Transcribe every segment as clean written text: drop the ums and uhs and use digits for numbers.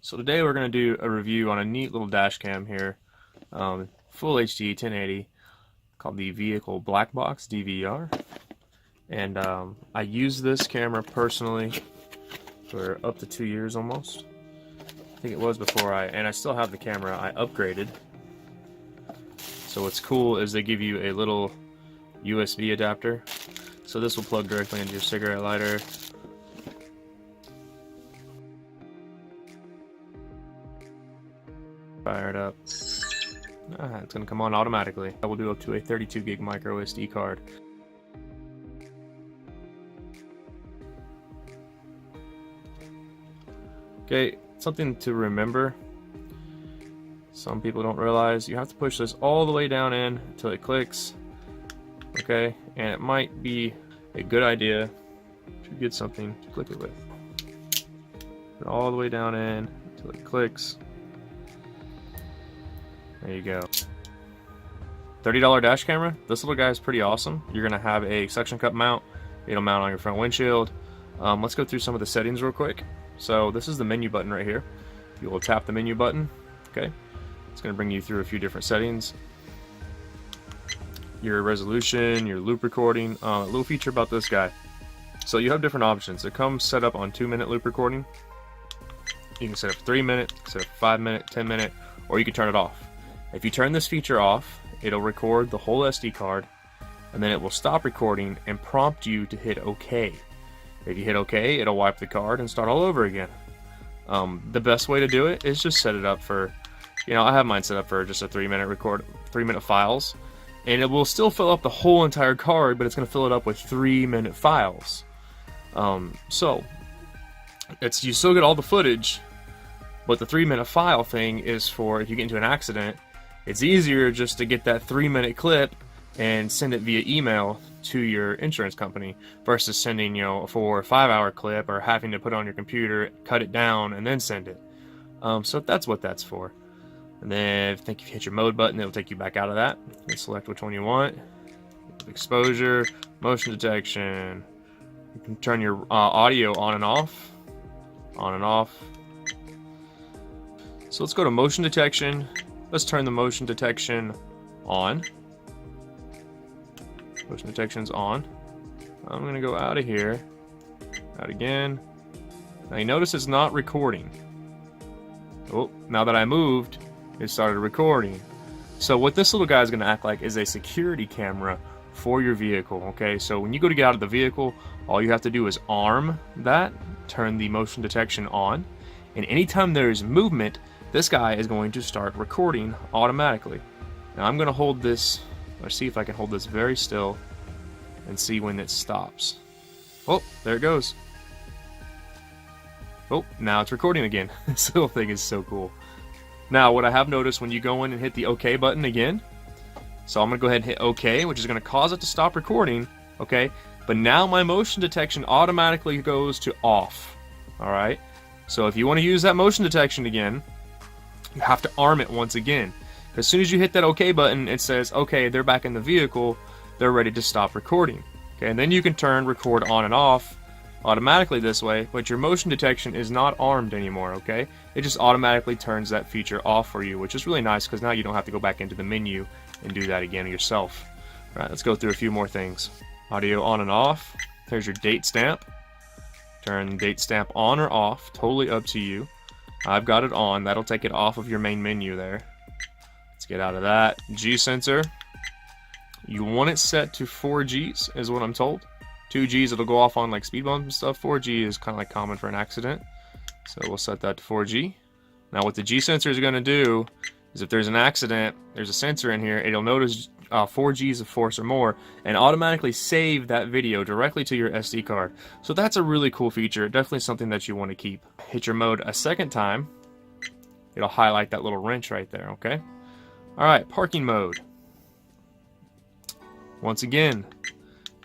So today we're going to do a review on a neat little dash cam here, full HD 1080, called the Vehicle Black Box DVR. And I use this camera personally for up to 2 years almost. I think it was before and I still have the camera. I upgraded. So what's cool is they give you a little USB adapter. So this will plug directly into your cigarette lighter. Fire it up. It's going to come on automatically. I will do up to a 32 gig micro SD card. Okay, something to remember. Some people don't realize you have to push this all the way down in until it clicks. Okay, and it might be a good idea to get something to click it with. Put it all the way down in until it clicks. There you go. $30 dash camera. This little guy is pretty awesome. You're gonna have a suction cup mount. It'll mount on your front windshield. Let's go through some of the settings real quick. So this is the menu button right here. You will tap the menu button. Okay, it's gonna bring you through a few different settings. Your resolution, your loop recording. A little feature about this guy. So you have different options. It comes set up on 2-minute loop recording. You can set up 3 minute, set up 5 minute, 10 minute, or you can turn it off. If you turn this feature off, it'll record the whole SD card, and then it will stop recording and prompt you to hit OK. If you hit OK, it'll wipe the card and start all over again. The best way to do it is just set it up for, I have mine set up for just a 3-minute files, and it will still fill up the whole entire card, but it's going to fill it up with 3-minute files. So you still get all the footage, but the 3-minute file thing is for if you get into an accident. It's easier just to get that 3-minute clip and send it via email to your insurance company versus sending, a 4 or 5 hour clip or having to put it on your computer, cut it down, and then send it. So that's what that's for. And then if you hit your mode button, it'll take you back out of that. And select which one you want. Exposure, motion detection. You can turn your audio on and off. On and off. So let's go to motion detection. Let's turn the motion detection on. Motion detection's on. I'm going to go out of here. Out again. Now you notice it's not recording. Oh, now that I moved, it started recording. So what this little guy is going to act like is a security camera for your vehicle. Okay, so when you go to get out of the vehicle, all you have to do is arm that, turn the motion detection on, and anytime there is movement, this guy is going to start recording automatically. Now I'm going to hold this, let's see if I can hold this very still and see when it stops. Oh, there it goes. Oh, now it's recording again. This little thing is so cool. Now what I have noticed when you go in and hit the OK button again, so I'm going to go ahead and hit OK, which is going to cause it to stop recording, okay? But now my motion detection automatically goes to off, alright? So if you want to use that motion detection again, you have to arm it once again. As soon as you hit that OK button, it says, okay, they're back in the vehicle, they're ready to stop recording. Okay, and then you can turn record on and off automatically this way, but your motion detection is not armed anymore, okay? It just automatically turns that feature off for you, which is really nice because now you don't have to go back into the menu and do that again yourself. All right, let's go through a few more things. Audio on and off. There's your date stamp. Turn date stamp on or off, totally up to you. I've got it on. That'll take it off of your main menu there. Let's get out of that. G sensor. You want it set to 4Gs is what I'm told. 2Gs it'll go off on like speed bumps and stuff. 4G is kind of like common for an accident. So we'll set that to 4G. Now what the G sensor is going to do is if there's an accident, there's a sensor in here, it'll notice 4Gs of force or more and automatically save that video directly to your SD card. So that's a really cool feature. Definitely something that you want to keep. Hit your mode a second time. It'll highlight that little wrench right there, okay? Alright, parking mode. Once again,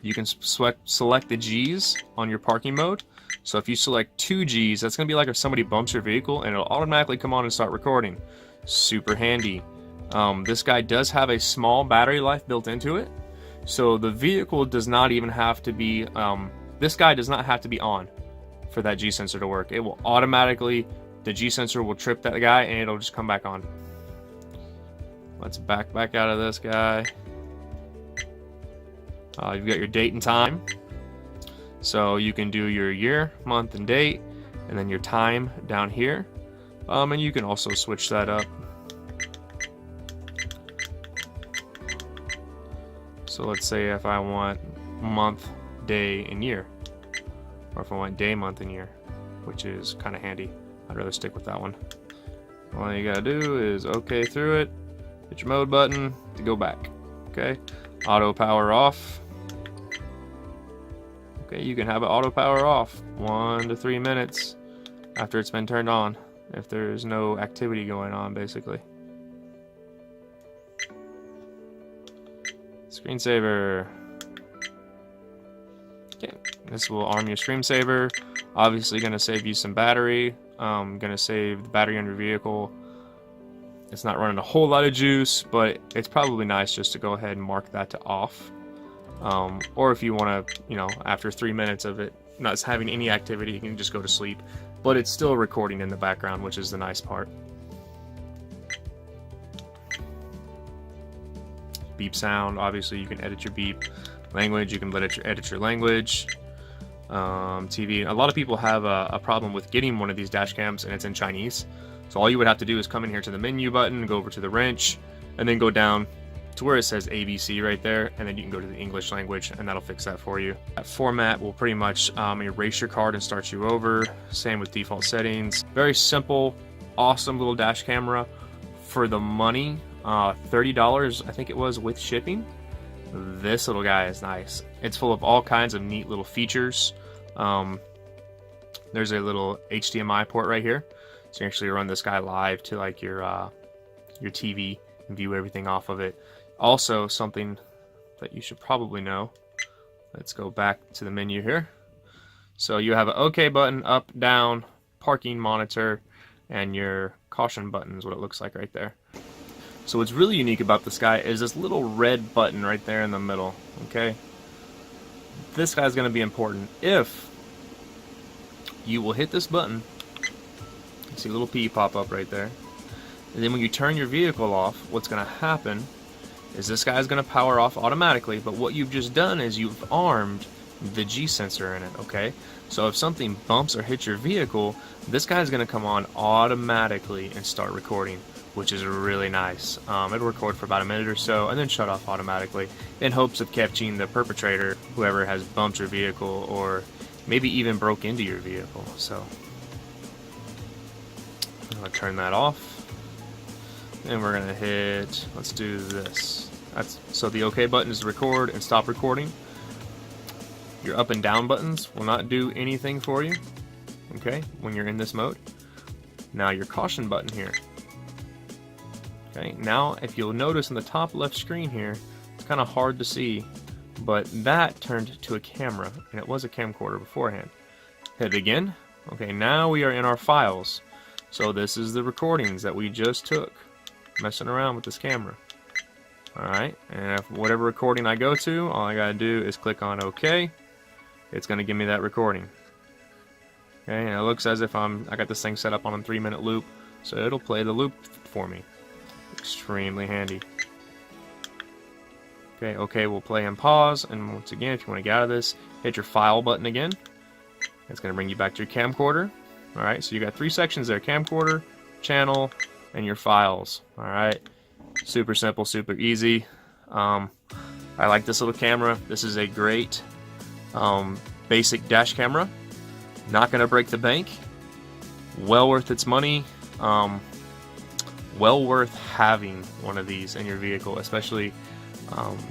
you can select the G's on your parking mode. So if you select 2 G's, that's going to be like if somebody bumps your vehicle and it'll automatically come on and start recording. Super handy. This guy does have a small battery life built into it, so the vehicle does not even have to be, this guy does not have to be on for that G sensor to work. It will automatically the G sensor will trip that guy and it'll just come back on. Let's back out of this guy. You've got your date and time. So you can do your year, month, and date, and then your time down here. And you can also switch that up. So let's say if I want month, day, and year, or if I want day, month, and year, which is kind of handy. I'd rather stick with that one. All you gotta do is OK through it, hit your mode button to go back. Okay, auto power off. Okay, you can have it auto power off 1 to 3 minutes after it's been turned on, if there's no activity going on, basically. Screensaver. Okay, this will arm your screensaver. Obviously going to save you some battery. Going to save the battery on your vehicle. It's not running a whole lot of juice, but it's probably nice just to go ahead and mark that to off. Or if you want to, you know, after 3 minutes of it not having any activity, you can just go to sleep. But it's still recording in the background, which is the nice part. Beep sound, obviously you can edit your beep. Language, you can edit your language. TV, a lot of people have a problem with getting one of these dash cams and it's in Chinese. So all you would have to do is come in here to the menu button, go over to the wrench, and then go down to where it says ABC right there, and then you can go to the English language and that'll fix that for you. That format will pretty much erase your card and start you over. Same with default settings. Very simple, awesome little dash camera for the money. $30 I think it was with shipping. This little guy is nice. It's full of all kinds of neat little features. There's a little HDMI port right here, so you actually run this guy live to like your TV and view everything off of it. Also, something that you should probably know. Let's go back to the menu here. So you have an OK button, up, down, parking monitor, and your caution button is what it looks like right there. So what's really unique about this guy is this little red button right there in the middle, okay? This guy's going to be important. If you will hit this button, you see a little P pop up right there, and then when you turn your vehicle off, what's going to happen is this guy's going to power off automatically, but what you've just done is you've armed the G sensor in it, okay? So if something bumps or hits your vehicle, this guy's going to come on automatically and start recording, which is really nice. It'll record for about a minute or so and then shut off automatically in hopes of catching the perpetrator, whoever has bumped your vehicle or maybe even broke into your vehicle. So I'm going to turn that off. And we're going to hit, let's do this. So the OK button is record and stop recording. Your up and down buttons will not do anything for you, okay, when you're in this mode. Now your caution button here. Okay, now if you'll notice in the top left screen here, it's kind of hard to see, but that turned to a camera, and it was a camcorder beforehand. Hit it again. Okay, now we are in our files. So this is the recordings that we just took, messing around with this camera. Alright, and if whatever recording I go to, all I gotta do is click on OK. It's gonna give me that recording. Okay, and it looks as if I got this thing set up on a 3-minute loop, so it'll play the loop for me. Extremely handy. Okay, OK, we'll play and pause, and once again, if you want to get out of this, hit your file button again. It's going to bring you back to your camcorder. Alright, so you got 3 sections there: camcorder, channel, and your files. Alright, super simple, super easy. I like this little camera. This is a great basic dash camera. Not going to break the bank. Well worth its money. Well worth having one of these in your vehicle, especially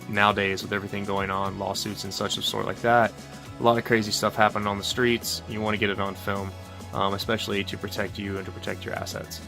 nowadays with everything going on, lawsuits and such of sort like that. A lot of crazy stuff happening on the streets. You want to get it on film, especially to protect you and to protect your assets.